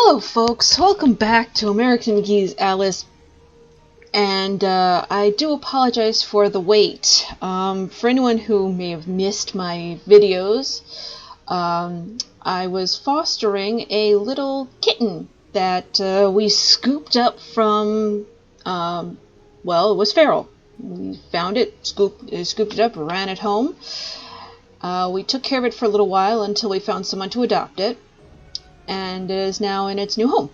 Hello folks, welcome back to American McGee's Alice, and I do apologize for the wait. For anyone who may have missed my videos, I was fostering a little kitten that we scooped up from, well, it was feral. We found it, scooped it up, ran it home. We took care of it for a little while until we found someone to adopt it, and it is now in its new home.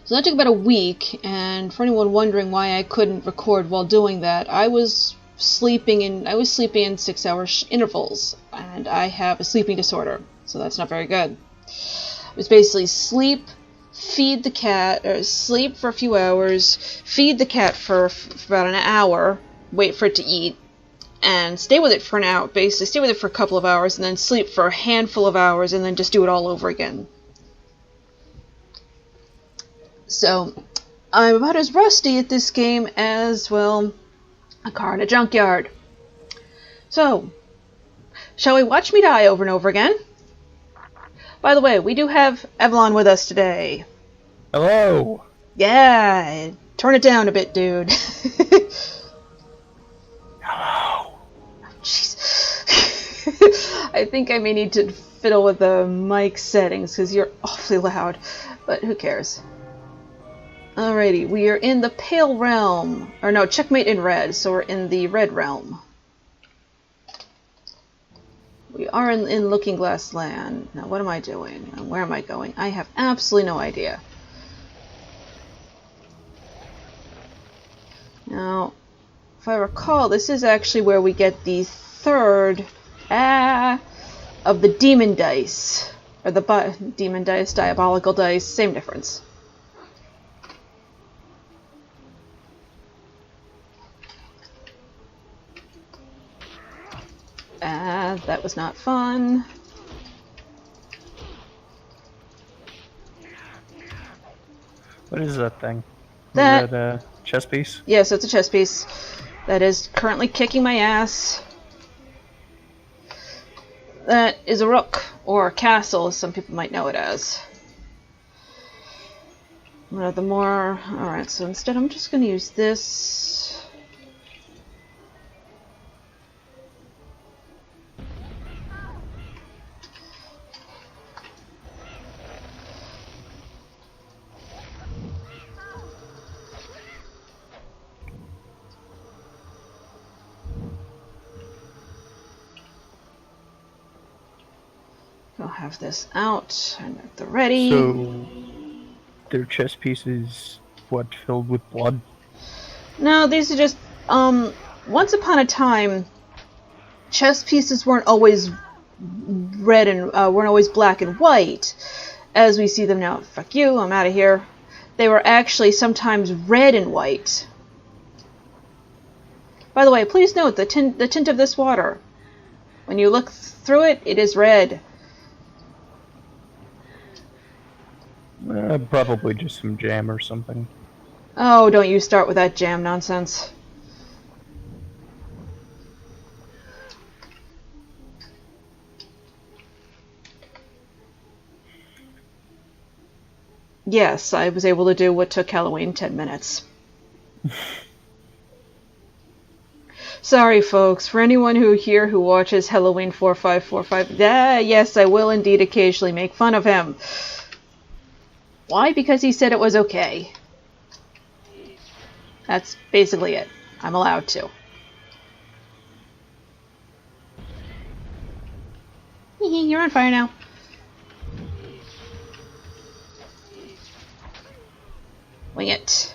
So that took about a week, and for anyone wondering why I couldn't record while doing that, I was sleeping in 6-hour intervals, and I have a sleeping disorder, so that's not very good. It was basically sleep, feed the cat, or sleep for a few hours, feed the cat for about an hour, wait for it to eat, and stay with it for an hour, basically stay with it for a couple of hours, and then sleep for a handful of hours, and then just do it all over again. So, I'm about as rusty at this game as, well, a car in a junkyard. So, shall we watch me die over and over again? By the way, we do have Evelyn with us today. Hello! Yeah, turn it down a bit, dude. Hello! Jeez. I think I may need to fiddle with the mic settings because you're awfully loud, but who cares? Alrighty, we are in the Pale Realm. Or no, checkmate in red, so we're in the Red Realm. We are in Looking Glass Land. Now, what am I doing? And where am I going? I have absolutely no idea. Now, if I recall, this is actually where we get the third of the demon dice. Or the demon dice, diabolical dice, same difference. That was not fun. What is that thing? That Is that a chess piece? Yes, it's a chess piece that is currently kicking my ass. That is a rook, or a castle, as some people might know it as. Alright, so instead I'm just going to use this. I'll have this out and at the ready. So, their chess pieces, what, filled with blood? No, these are just, once upon a time, chess pieces weren't always red and, weren't always black and white, as we see them now. Fuck you, I'm out of here. They were actually sometimes red and white. By the way, please note the tint of this water. When you look through it, it is red. Probably just some jam or something. Oh, don't you start with that jam nonsense. Yes, I was able to do what took Halloween 10 minutes. Sorry, folks. For anyone who watches Halloween 4545, yes, I will indeed occasionally make fun of him. Why? Because he said it was okay. That's basically it. I'm allowed to. You're on fire now. Wing it.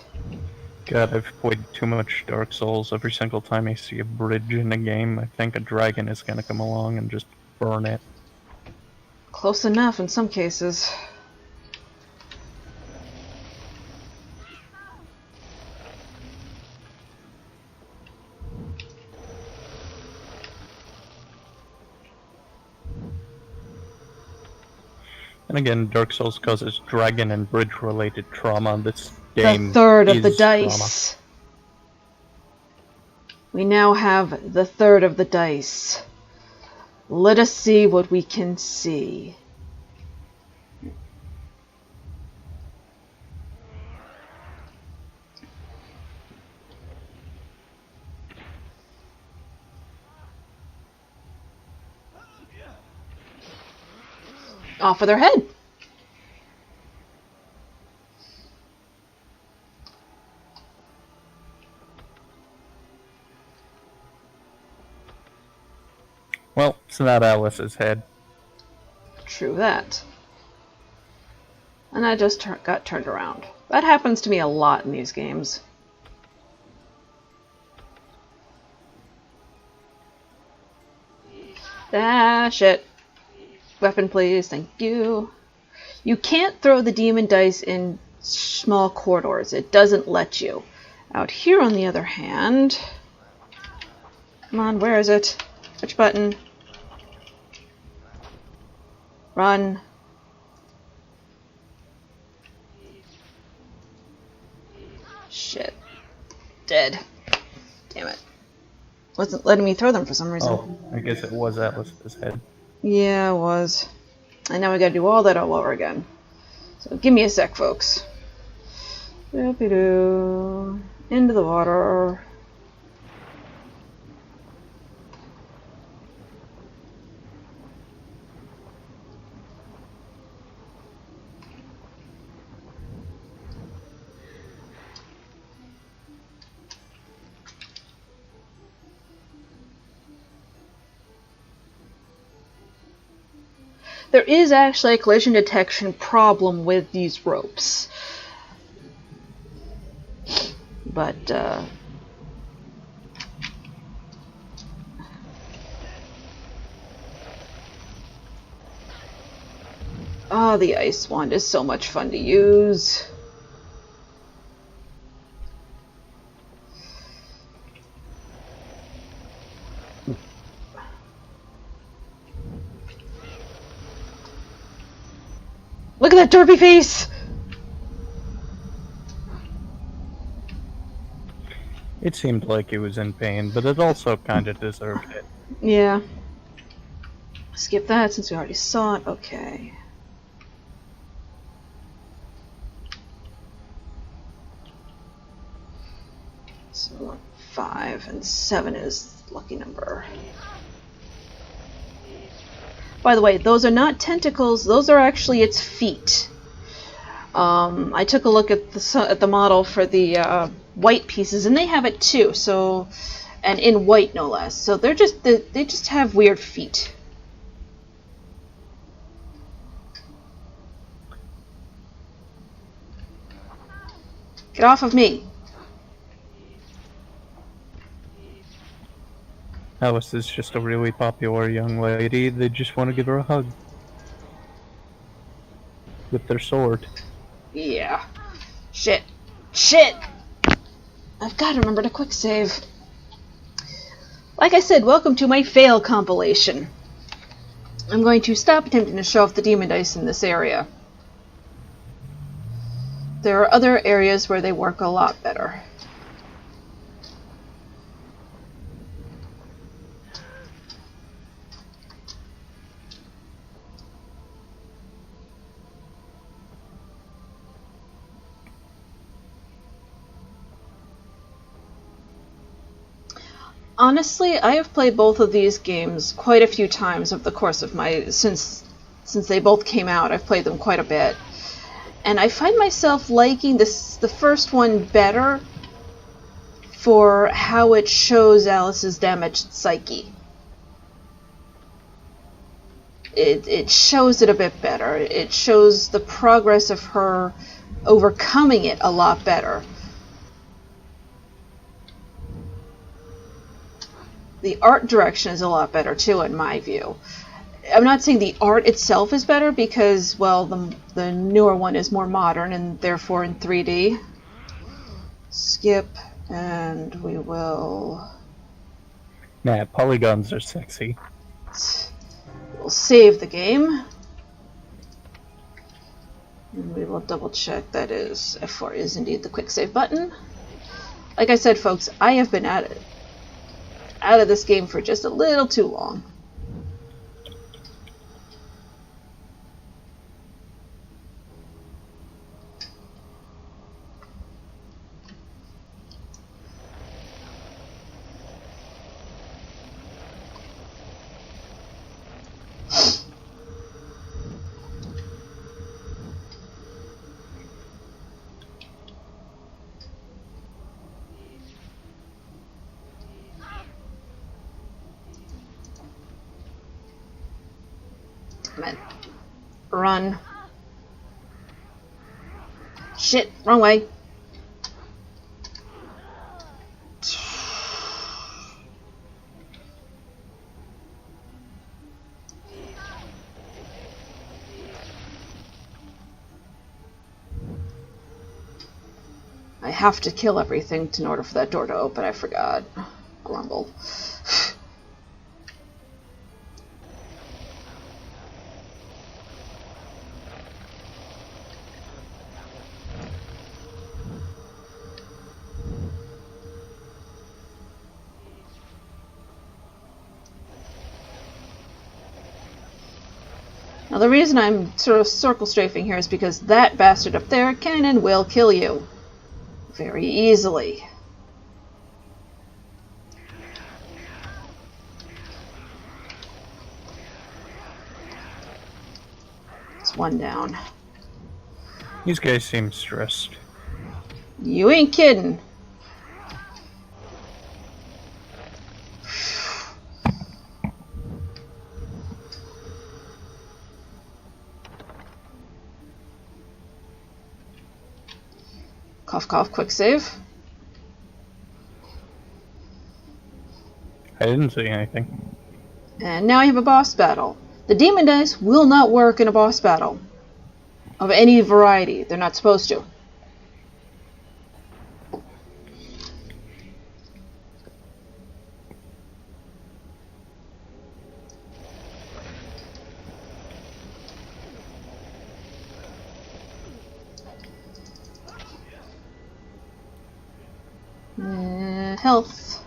God, I've played too much Dark Souls. Every single time I see a bridge in a game, I think a dragon is gonna come along and just burn it. Close enough in some cases. And again, Dark Souls causes dragon and bridge-related trauma. This game The third of the is dice. Trauma. We now have the third of the dice. Let us see what we can see. off of their head. Well, it's not Alice's head. True that. And I just got turned around. That happens to me a lot in these games. Dash it. Weapon, please. Thank you. You can't throw the demon dice in small corridors. It doesn't let you. Out here, on the other hand... Come on, where is it? Which button? Run. Shit. Dead. Damn it. Wasn't letting me throw them for some reason. Oh, I guess it was Alice's head. Yeah, it was. And now we gotta do all that all over again. So give me a sec, folks. Doopy-doo. Into the water. There is actually a collision detection problem with these ropes. But, oh, the ice wand is so much fun to use. Look at that derpy face! It seemed like he was in pain, but it also kind of deserved it. Yeah. Skip that since we already saw it. Okay. So 5 and 7 is lucky number. By the way, those are not tentacles, those are actually its feet. I took a look at the model for the white pieces, and they have it too, so, and in white no less. So they just have weird feet. Get off of me. Alice is just a really popular young lady. They just want to give her a hug. With their sword. Yeah. Shit. Shit! I've got to remember to quick save. Like I said, welcome to my fail compilation. I'm going to stop attempting to show off the demon dice in this area. There are other areas where they work a lot better. Honestly, I have played both of these games quite a few times over the course of my since they both came out. I've played them quite a bit, and I find myself liking the first one better for how it shows Alice's damaged psyche. It shows it a bit better. It shows the progress of her overcoming it a lot better. The art direction is a lot better too, in my view. I'm not saying the art itself is better because, well, the newer one is more modern and therefore in 3D. Skip, and we will... Nah, polygons are sexy. We'll save the game. And we will double check that is F4 is indeed the quick save button. Like I said, folks, I have been out of this game for just a little too long. Damn it. Run. Shit, wrong way. I have to kill everything in order for that door to open. I forgot. Grumble. Now the reason I'm sort of circle strafing here is because that bastard up there can and will kill you. Very easily. It's one down. These guys seem stressed. You ain't kidding. Cough, cough, quick save. I didn't see anything. And now you have a boss battle. The demon dice will not work in a boss battle. Of any variety. They're not supposed to. Health.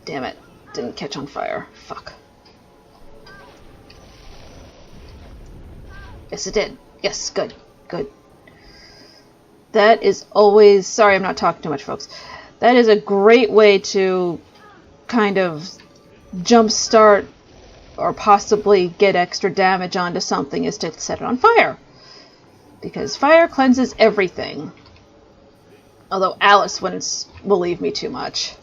Damn it. Didn't catch on fire. Fuck. Yes, it did. Yes, good. Good. That is always... Sorry, I'm not talking too much, folks. That is a great way to kind of jumpstart or possibly get extra damage onto something, is to set it on fire. Because fire cleanses everything. Although Alice wouldn't believe me too much.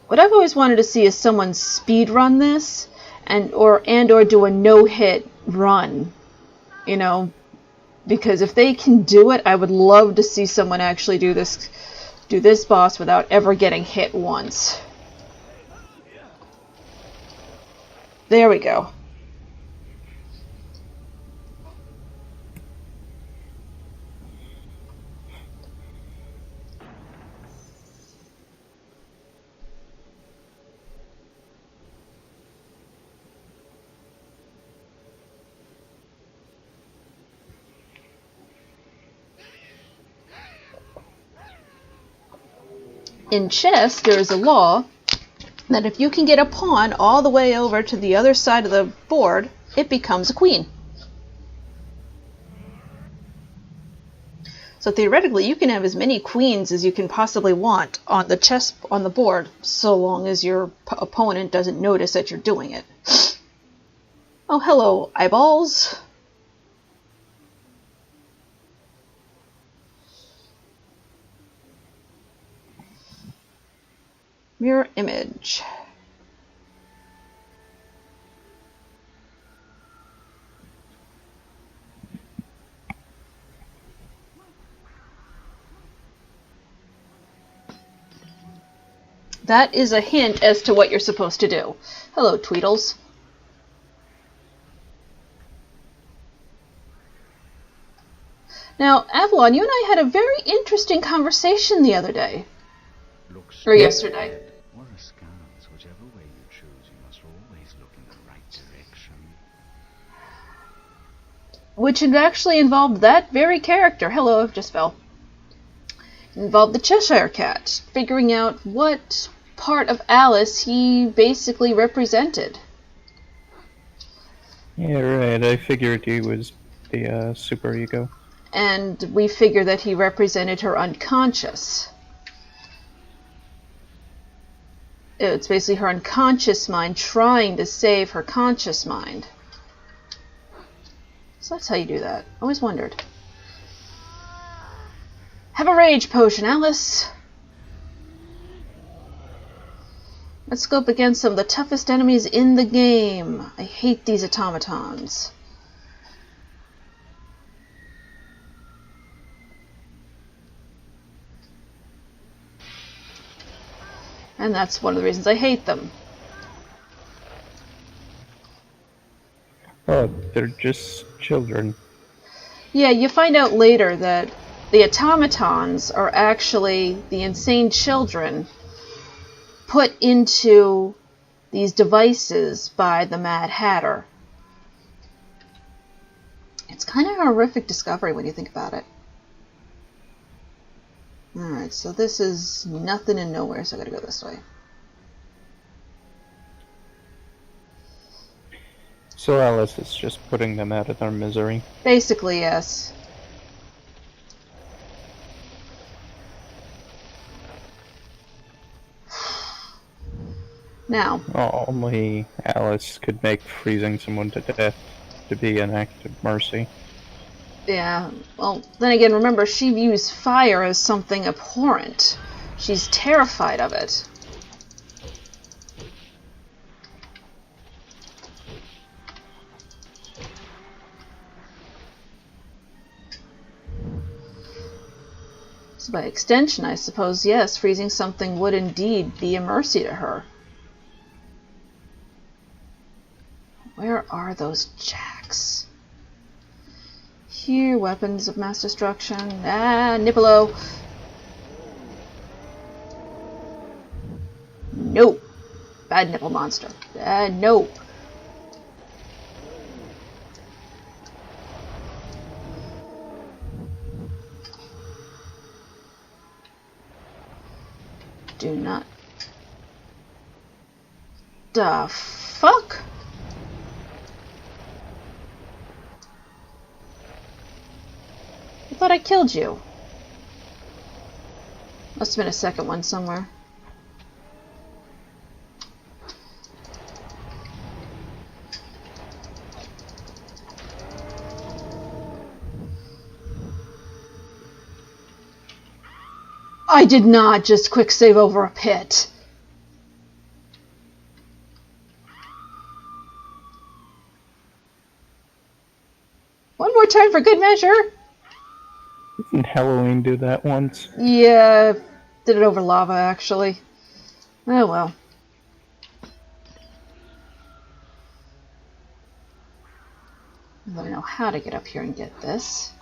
What I've always wanted to see is someone speed run this and or do a no-hit run, you know, because if they can do it, I would love to see someone actually do this boss without ever getting hit once. There we go. In chess, there is a law that if you can get a pawn all the way over to the other side of the board, it becomes a queen. So theoretically, you can have as many queens as you can possibly want on the board, so long as your opponent doesn't notice that you're doing it. Oh, hello, eyeballs. Mirror image. That is a hint as to what you're supposed to do. Hello, Tweedles. Now, Avalon, you and I had a very interesting conversation the other day. Or yesterday. Or askance, whichever way you choose, you must always look in the right direction. Which had actually involved that very character. Hello, just fell. Involved the Cheshire Cat, figuring out what part of Alice he basically represented. Yeah, right. I figured he was the superego. And we figure that he represented her unconscious. It's basically her unconscious mind trying to save her conscious mind. So that's how you do that. Always wondered. Have a rage potion, Alice. Let's go up against some of the toughest enemies in the game. I hate these automatons. And that's one of the reasons I hate them. Oh, they're just children. Yeah, you find out later that the automatons are actually the insane children put into these devices by the Mad Hatter. It's kind of a horrific discovery when you think about it. Alright, so this is nothing and nowhere, so I gotta go this way. So Alice is just putting them out of their misery. Basically, yes. Now, Only Alice could make freezing someone to death to be an act of mercy. yeah, well, then again, remember, she views fire as something abhorrent. She's terrified of it. So by extension, I suppose, yes, freezing something would indeed be a mercy to her. Where are those jacks? Here, weapons of mass destruction. Ah, Nippolo. Nope. Bad nipple monster. Nope. Do not. The fuck? I thought I killed you. Must have been a second one somewhere. I did not just quick save over a pit. One more time for good measure. Didn't Halloween do that once? Yeah, did it over lava actually. Oh well. Although I know how to get up here and get this.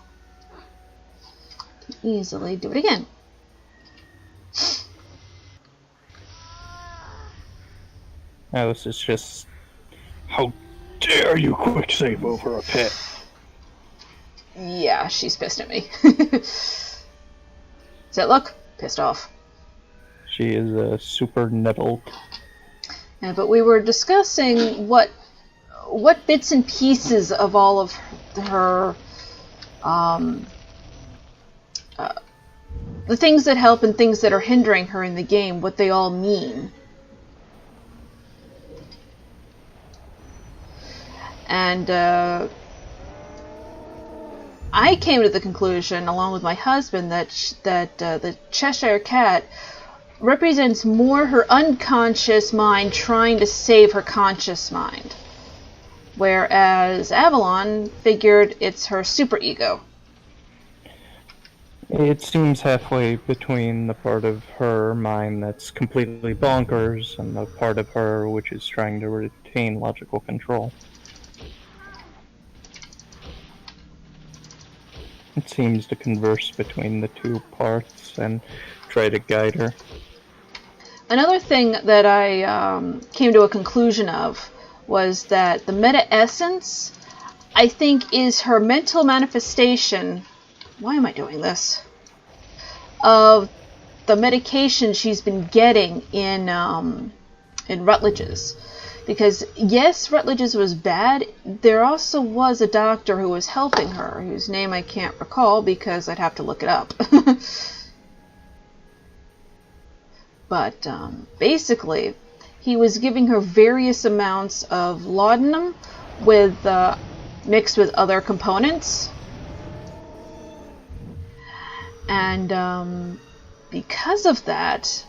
Can easily do it again. Alice is just... How dare you quick save over a pit? Yeah, she's pissed at me. Does that look? Pissed off. She is super nettled. Yeah, but we were discussing what bits and pieces of all of her, the things that help and things that are hindering her in the game, what they all mean. And I came to the conclusion, along with my husband, that the Cheshire Cat represents more her unconscious mind trying to save her conscious mind, whereas Avalon figured it's her superego. It seems halfway between the part of her mind that's completely bonkers and the part of her which is trying to retain logical control. It seems to converse between the two parts and try to guide her. Another thing that I came to a conclusion of was that the meta essence, I think, is her mental manifestation. Why am I doing this? Of the medication she's been getting in Rutledge's. Because, yes, Rutledge's was bad. There also was a doctor who was helping her, whose name I can't recall because I'd have to look it up. But, basically, he was giving her various amounts of laudanum with, mixed with other components. And, because of that,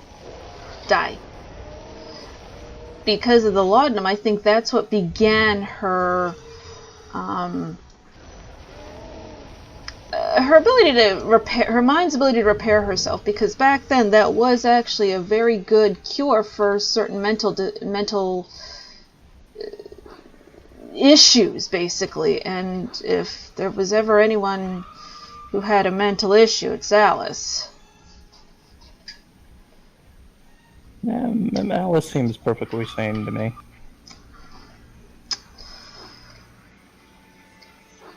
because of the laudanum, I think that's what began her ability to repair, her mind's ability to repair herself. Because back then, that was actually a very good cure for certain mental issues, basically. And if there was ever anyone who had a mental issue, it's Alice. Alice seems perfectly sane to me.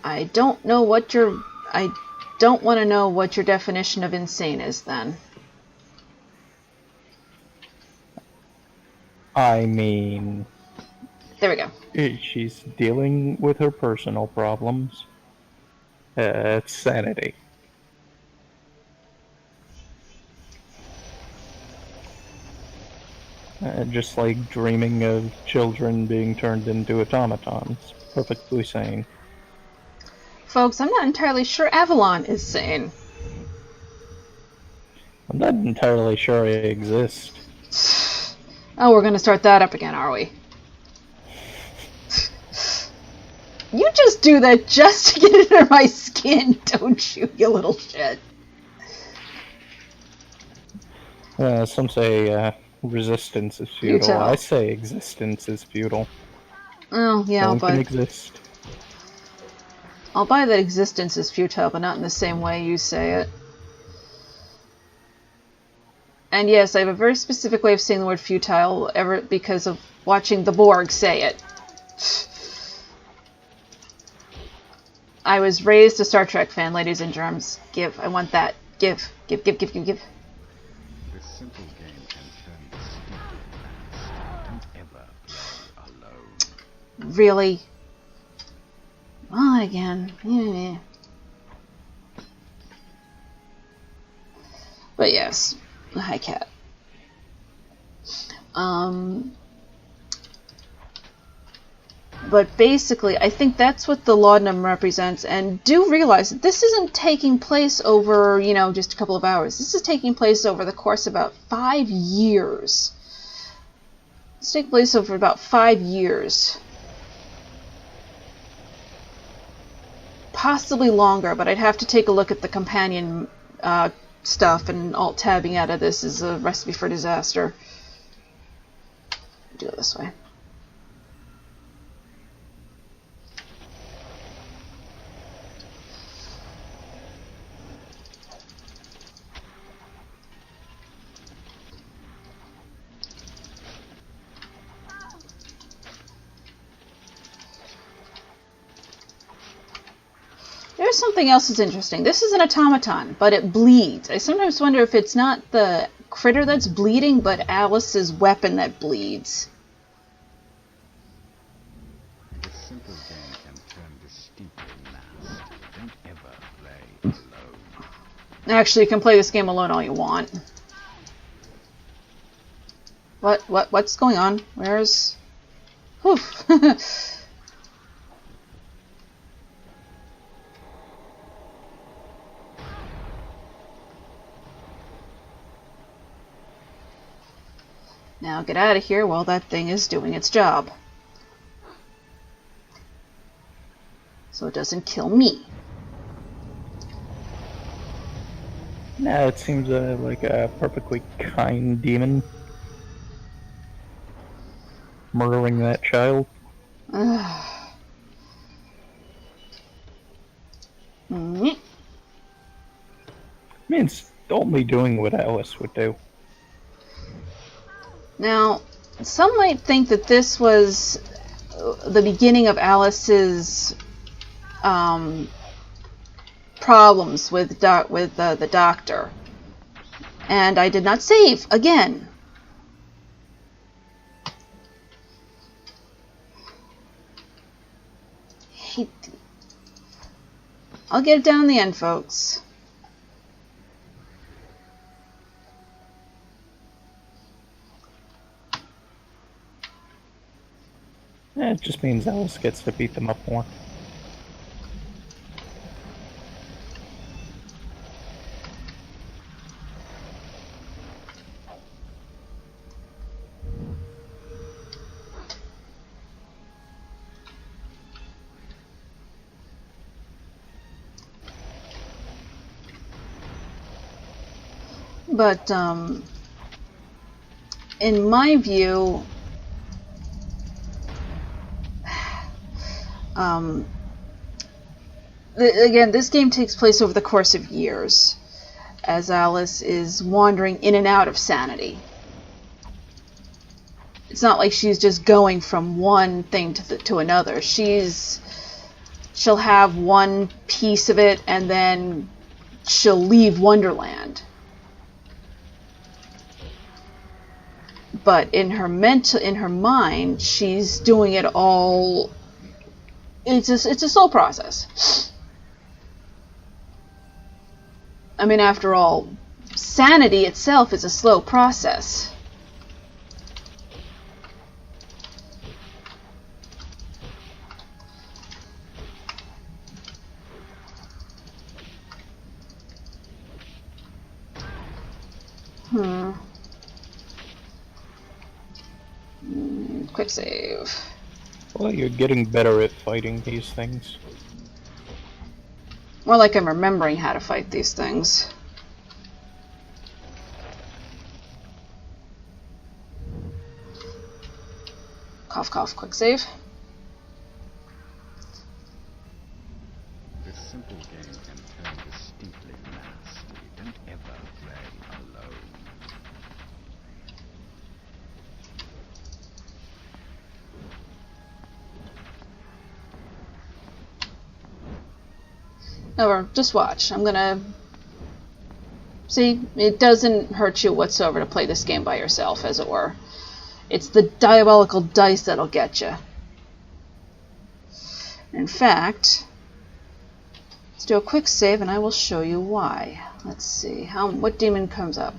I don't know what your... I don't want to know what your definition of insane is, then. I mean... There we go. She's dealing with her personal problems. It's sanity. Just like dreaming of children being turned into automatons. Perfectly sane. Folks, I'm not entirely sure Avalon is sane. I'm not entirely sure I exist. Oh, we're gonna start that up again, are we? You just do that just to get under my skin, don't you, you little shit? Some say resistance is futile. Futile. I say existence is futile. Oh, yeah, No one but... can exist. I'll buy that existence is futile, but not in the same way you say it. And yes, I have a very specific way of saying the word futile because of watching the Borg say it. I was raised a Star Trek fan, ladies and germs. Give. I want that. Give. Give, give, give, give, give. This simple game can turn you stupid. Don't ever play alone. Really? Not again. Yeah. But yes. Hi, cat. But basically, I think that's what the laudanum represents. And do realize that this isn't taking place over, just a couple of hours. This is taking place over the course of about 5 years. It's taking place over about 5 years. Possibly longer, but I'd have to take a look at the companion stuff, and alt-tabbing out of this is a recipe for disaster. Do it this way. There's something else that's interesting. This is an automaton, but it bleeds. I sometimes wonder if it's not the critter that's bleeding, but Alice's weapon that bleeds. This simple game can turn distinctly nasty. Don't ever play alone. Actually, you can play this game alone all you want. What's going on? Where's... Whew. Now get out of here while that thing is doing its job. So it doesn't kill me. Nah, it seems like a perfectly kind demon. Murdering that child. Mm-hmm. I mean, it's only doing what Alice would do. Now, some might think that this was the beginning of Alice's problems with the doctor. And I did not save again. I'll get it down in the end, folks. It just means Alice gets to beat them up more. But, in my view, again, this game takes place over the course of years, as Alice is wandering in and out of sanity. It's not like she's just going from one thing to another. She'll have one piece of it, and then she'll leave Wonderland. But in her mind, she's doing it all. It's a slow process. I mean, after all, sanity itself is a slow process. Quick save. Well, you're getting better at fighting these things. More like I'm remembering how to fight these things. Cough, cough, quick save. This simple game can turn distinctly nasty. Don't ever play alone. Or just watch. I'm gonna... See, it doesn't hurt you whatsoever to play this game by yourself, as it were. It's the diabolical dice that'll get you. In fact, let's do a quick save and I will show you why. Let's see, what demon comes up?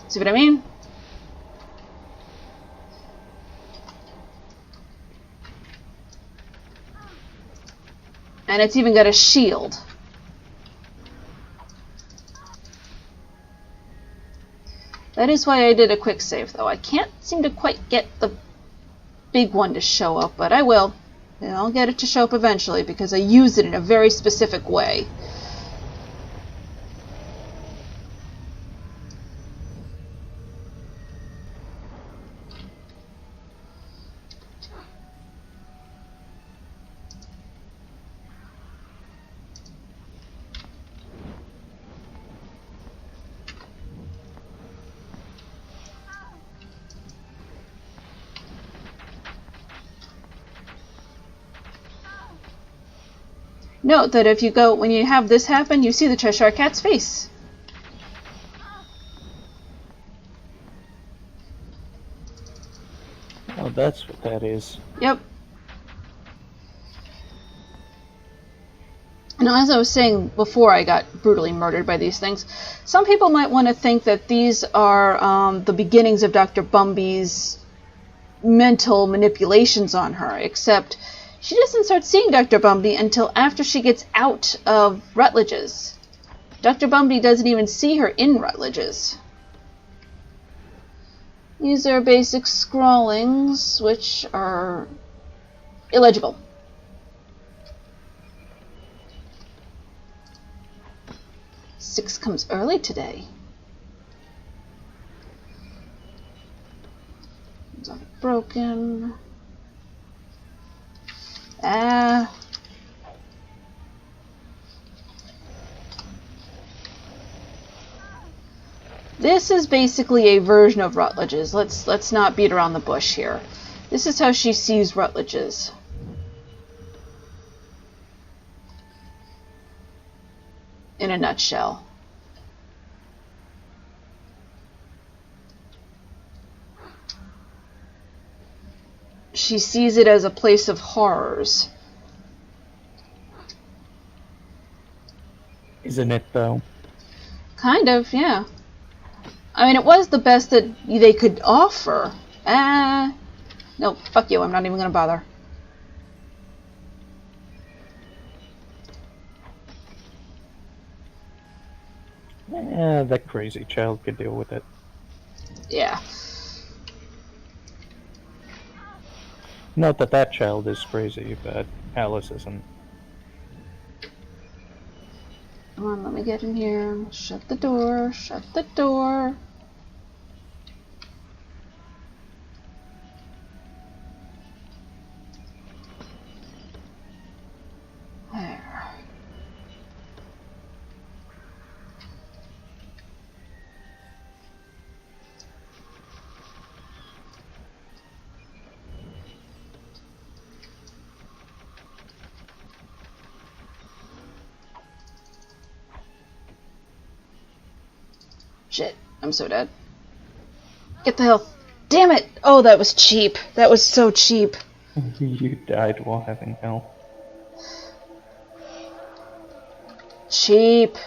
See what I mean? And it's even got a shield. That is why I did a quick save, though. I can't seem to quite get the big one to show up, but I will. And I'll get it to show up eventually, because I use it in a very specific way. Note that when you have this happen, you see the Cheshire Cat's face. Oh, that's what that is. Yep. Now, as I was saying before I got brutally murdered by these things, some people might want to think that these are the beginnings of Dr. Bumby's mental manipulations on her, except she doesn't start seeing Dr. Bumby until after she gets out of Rutledge's. Dr. Bumby doesn't even see her in Rutledge's. These are basic scrawlings, which are illegible. Six comes early today. It's all broken. This is basically a version of Rutledge's. Let's not beat around the bush here. This is how she sees Rutledge's. in a nutshell. She sees it as a place of horrors. Isn't it, though? Kind of, yeah. I mean, it was the best that they could offer. No, fuck you, I'm not even gonna bother. That crazy child could deal with it. Yeah. Not that that child is crazy, but Alice isn't. Come on, let me get in here. Shut the door, shut the door. There. Shit, I'm so dead. Get the hell. Damn it! Oh, that was cheap. That was so cheap. You died while having hell. Cheap.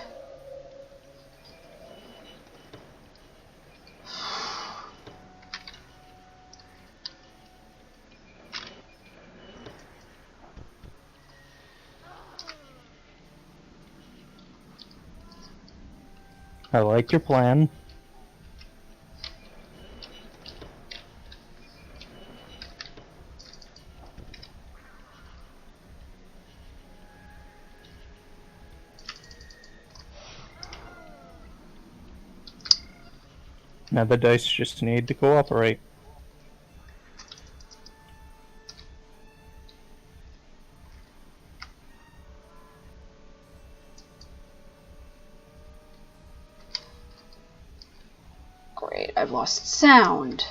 I like your plan. Now the dice just need to cooperate. Great, I've lost sound.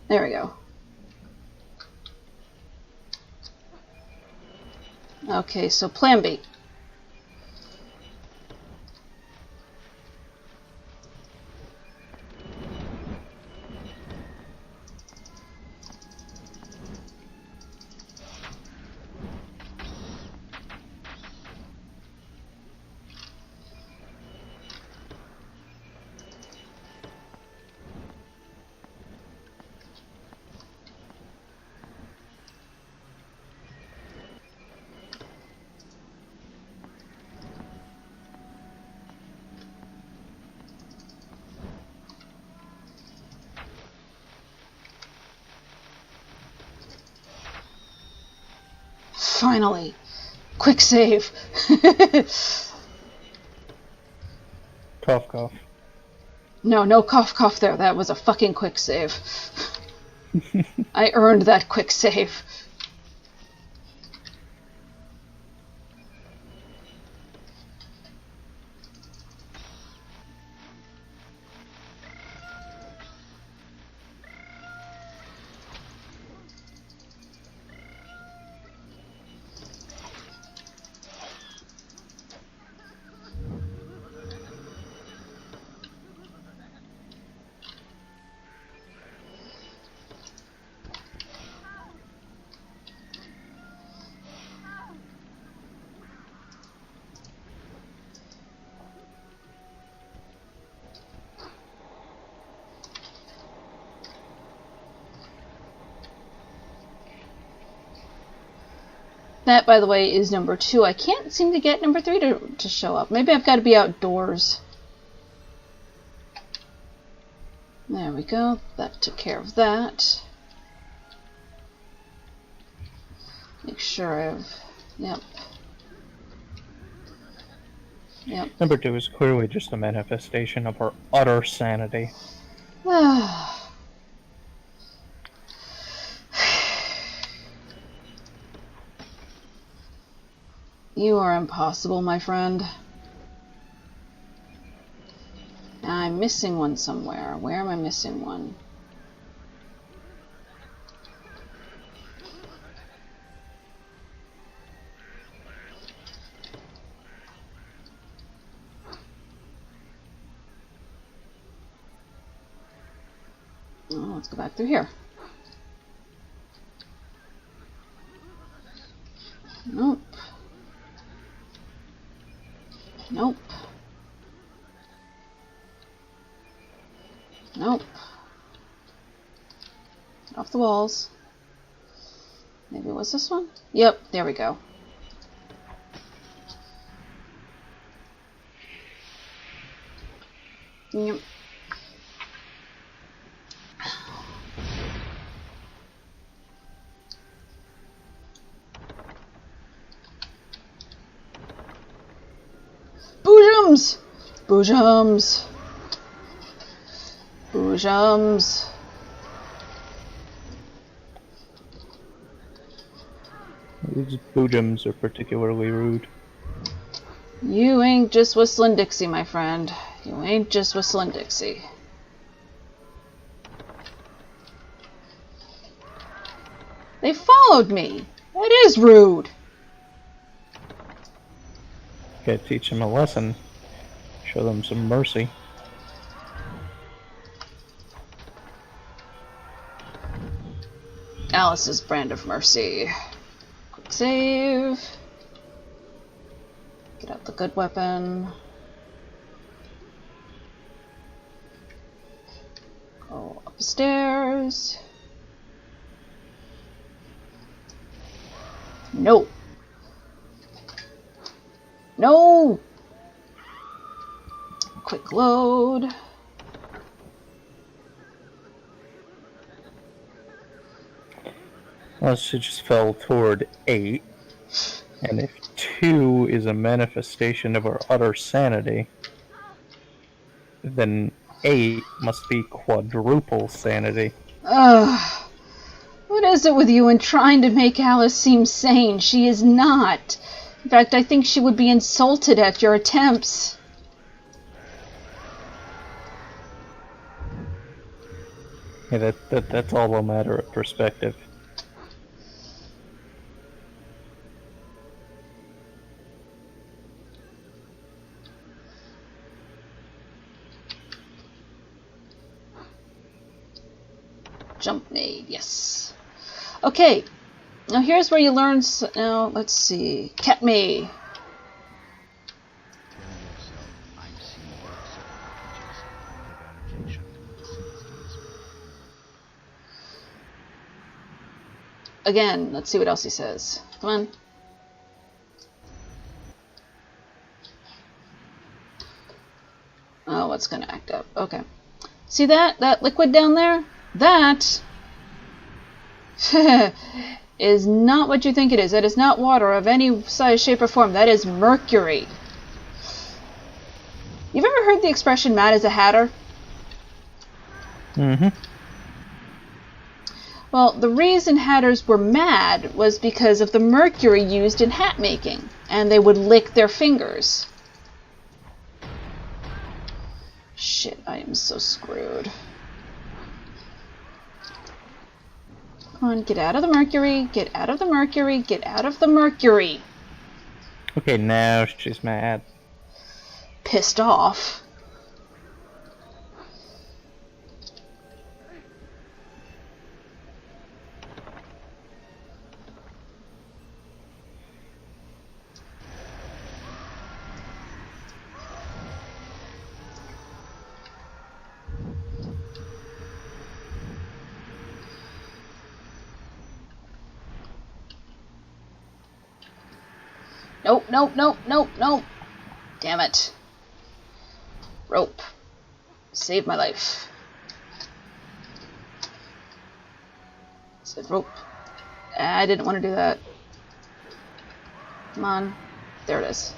There we go. Okay, so plan B. Finally. Quick save. Cough, cough. No, no cough cough there. That was a fucking quick save. I earned that quick save. That, by the way, is number 2. I can't seem to get number 3 to show up. Maybe I've got to be outdoors. There we go. That took care of that. Make sure I've... Yep. Yep. Number 2 is clearly just a manifestation of her utter sanity. You are impossible, my friend. I'm missing one somewhere. Where am I missing one? Oh, let's go back through here. Nope. Nope. Nope. Off the walls. Maybe it was this one? Yep, there we go. Yep. Boojums! Boojums! Boojums! These boojums are particularly rude. You ain't just whistling Dixie, my friend. You ain't just whistling Dixie. They followed me! That is rude! Gotta teach them a lesson. Show them some mercy. Alice's brand of mercy. Quick save. Get out the good weapon. Go up the stairs. No. No! Quick load. Unless it just fell toward 8. And if 2 is a manifestation of our utter sanity, then 8 must be quadruple sanity. Ugh. What is it with you and trying to make Alice seem sane? She is not. In fact, I think she would be insulted at your attempts. Yeah, that's all a matter of perspective. Jump nade, yes. Okay, now here's where you learn. Now let's see. Cat me. Again, let's see what else he says. Come on. Oh, what's gonna act up? Okay. See that liquid down there? That is not what you think it is. That is not water of any size, shape, or form. That is mercury. You've ever heard the expression "mad as a hatter"? Mm-hmm. Well, the reason hatters were mad was because of the mercury used in hat making, and they would lick their fingers. Shit, I am so screwed. Come on, get out of the mercury, get out of the mercury, get out of the mercury. Okay, now she's mad. Pissed off. Nope, nope, nope, nope, nope. Damn it. Rope. Save my life. Said rope. I didn't want to do that. Come on. There it is.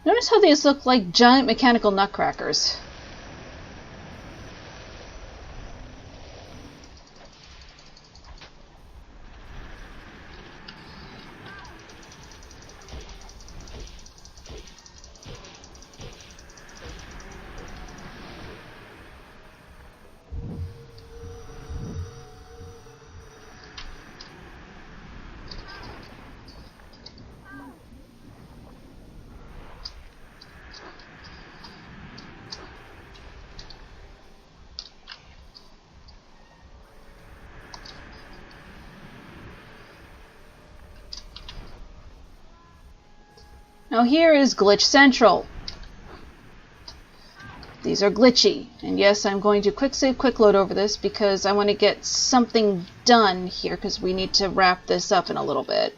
Notice how these look like giant mechanical nutcrackers. Now here is Glitch Central. These are glitchy, and yes, I'm going to quick save, quick load over this because I want to get something done here because we need to wrap this up in a little bit.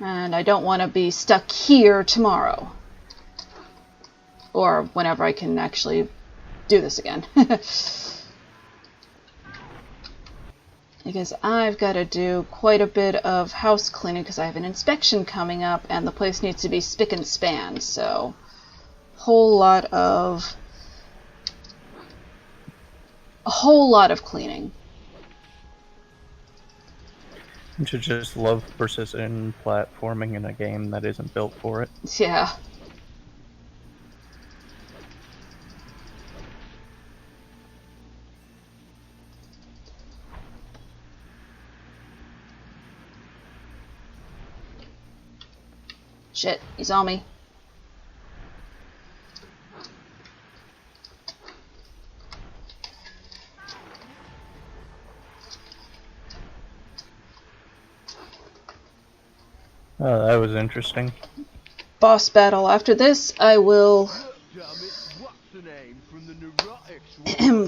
And I don't want to be stuck here tomorrow. Or whenever I can actually do this again. Because I've got to do quite a bit of house cleaning because I have an inspection coming up and the place needs to be spick and span. So, a whole lot of cleaning. You should just love precision platforming in a game that isn't built for it. Yeah. Shit, he's on me. Oh, that was interesting. Boss battle. After this, I will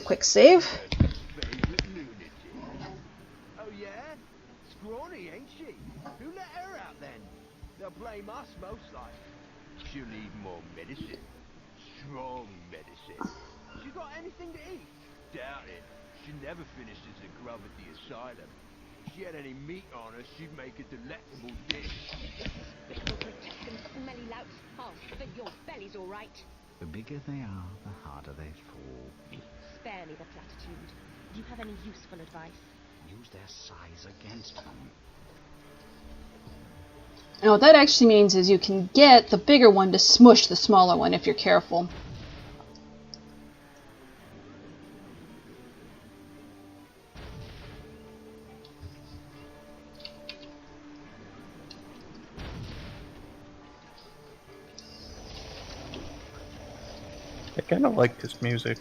quick save. Oh yeah? Scrawny, ain't she? Who let her out then? They'll blame us most like. She'll need more medicine. Strong medicine. She got anything to eat? Doubt it. She never finished as a grub at the asylum. If she had any meat on her, she'd make a delectable dish. Little grotesque and smelly louts. Oh, but your belly's all right. The bigger they are, the harder they fall. Spare me the platitude. Do you have any useful advice? Use their size against them. Now what that actually means is you can get the bigger one to smush the smaller one if you're careful. I kind of like this music.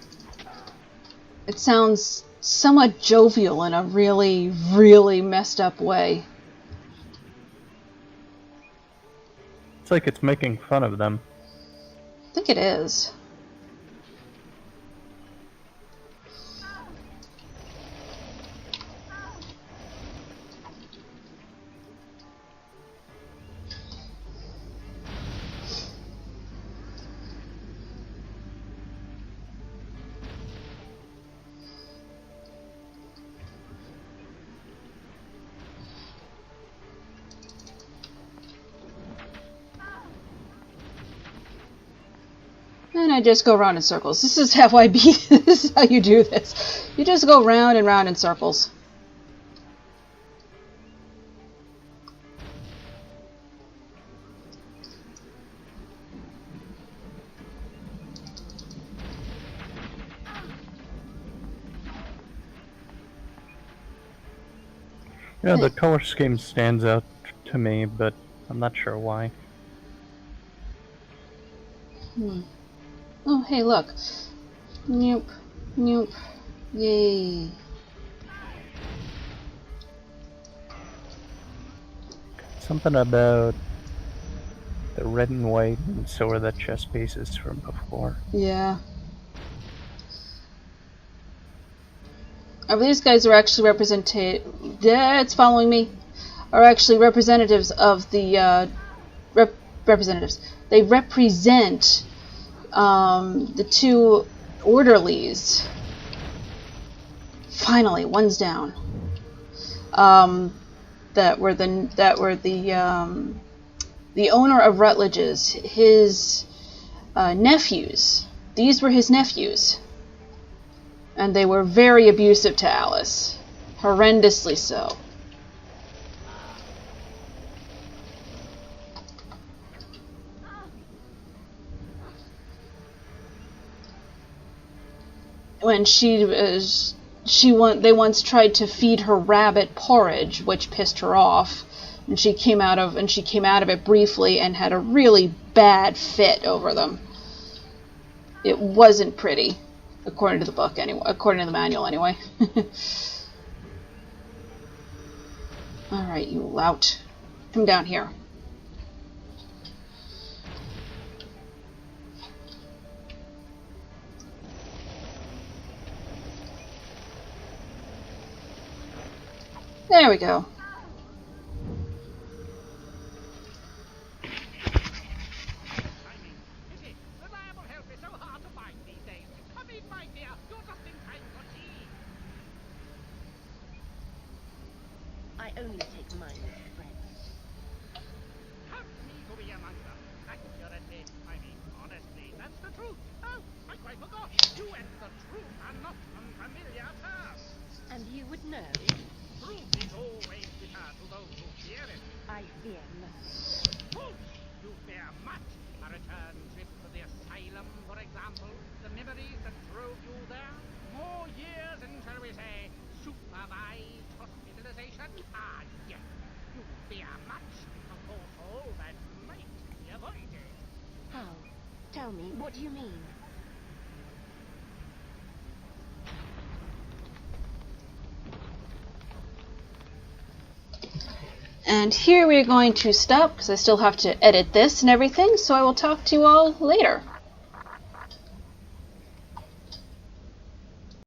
It sounds somewhat jovial in a really, really messed up way. It's like it's making fun of them. I think it is. And I just go around in circles. This is how I beat. This is how you do this. You just go round and round in circles. Yeah, the color scheme stands out to me, but I'm not sure why. Oh, hey, look. Nope. Nope. Yay. Something about the red and white, and so are the chess pieces from before. Yeah. These guys are actually it's following me. Are actually representatives of the representatives. They represent the two orderlies. Finally, one's down. That were the owner of Rutledge's, his nephews. These were his nephews. And they were very abusive to Alice. Horrendously so. When they once tried to feed her rabbit porridge, which pissed her off, and she came out of it briefly and had a really bad fit over them. It wasn't pretty. According to the book, anyway. According to the manual, anyway. Alright, you lout. Come down here. There we go. I only take mine with friends. Help me to be among them. Accurately, I mean honestly, that's the truth. Oh, I quite forgot. You and the truth are not unfamiliar terms. And you would know? Truth is always bitter to those who fear it. I fear nothing. Truth, you fear much. A return trip to the asylum, for example. The memories that drove you there. More years in, shall we say, supervised hospitalization. Ah, yes. You fear much. Of course, all that might be avoided. How? Tell me, what do you mean? And here we're going to stop because I still have to edit this and everything, so I will talk to you all later.